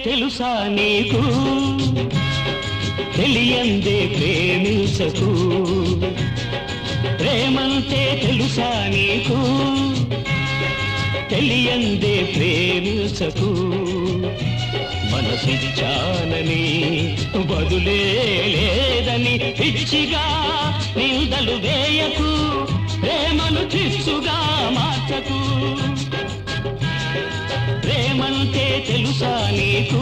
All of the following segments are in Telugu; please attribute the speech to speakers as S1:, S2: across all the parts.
S1: తెలుసా నీకు తెలియందే ప్రేమించకు ప్రేమంటే తెలుసా నీకు తెలియందే ప్రేమించకు మనసిచ్చానని బదులే లేదని పిచ్చిగా నిందలు వేయకు ప్రేమను చిచ్చుగా మార్చకు ప్రేమంటే తెలుసా నీకు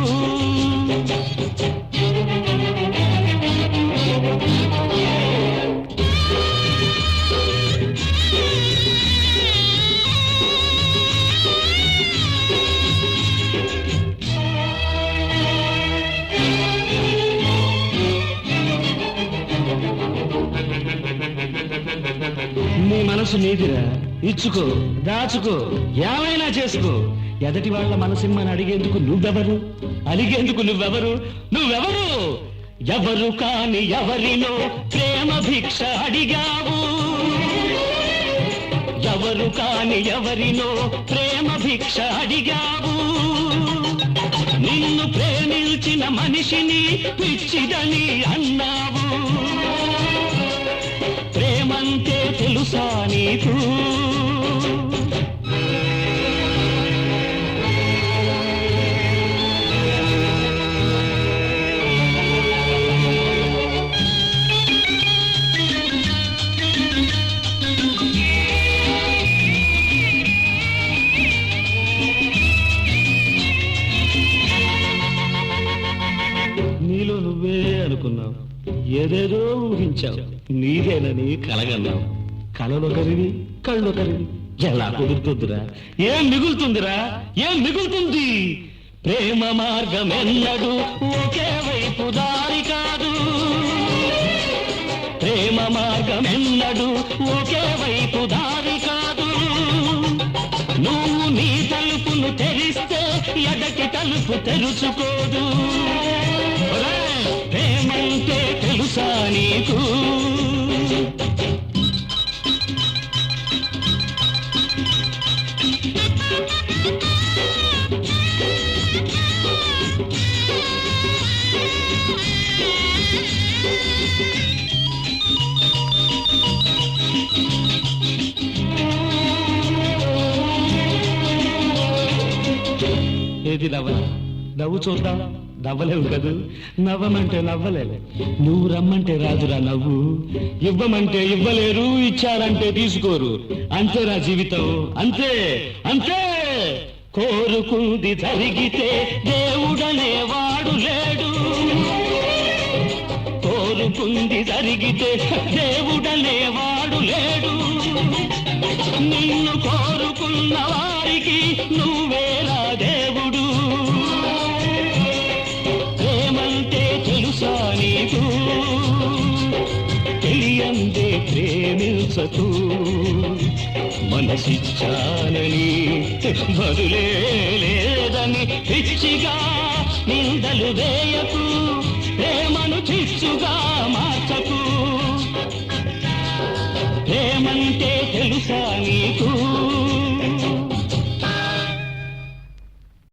S1: నీ మనసు నీదిరా ఇచ్చుకో దాచుకో ఏమైనా చేసుకో ఎదటి వాళ్ళ మనసిమ్మని అడిగేందుకు నువ్వెవరు అలిగేందుకు నువ్వెవరు ఎవరు కాని ఎవరినో ప్రేమ భిక్ష అడిగావు ఎవరు కాని ఎవరినో ప్రేమ భిక్ష అడిగావు నిన్ను ప్రేమించిన మనిషిని పిచ్చిదని అన్నావు ప్రేమంటే తెలుసా నీకు నీలో నువ్వే అనుకున్నావు ఏదేదో ఊహించావు నీదేనని కలగన్నావు కలలొకరివి కళ్ళొకరివి ఎలా కుదురుతుందిరా ఏం మిగులుతుంది ప్రేమ మార్గం ఎన్నడు ఒకే వైపు దారి కాదు ప్రేమ మార్గం ఎన్నడు ఒకే వైపు దారి కాదు నువ్వు నీ తలుపును తెరిస్తే ఎదటి తలుపు తెరుచుకోదు ప్రేమంటే తెలుసా నీకు ఏది నవ్వు చూద్దాం నవ్వలేవు కదూ నవ్వమంటే నవ్వలేవు నువ్వు రమ్మంటే రాదురా నవ్వు ఇవ్వమంటే ఇవ్వలేరు ఇచ్చారంటే తీసుకోరు అంతేరా జీవితం అంతే కోరుకుంది జరిగితే దేవుడనే వాడు లేడు కోరుకుంది జరిగితే దేవుడనే వాడు లేడు నిన్ను కోరుకున్న వారికి నువ్వేరా దేవుడు ప్రేమంటే తెలుసా నీకు తెలియందే ప్రేమించకు మనసిచ్చానని బదులే లేదని పిచ్చిగా నిందలు వేయకు ప్రేమను చిచ్చుగా మార్చకు ప్రేమంటే తెలుసా నీకు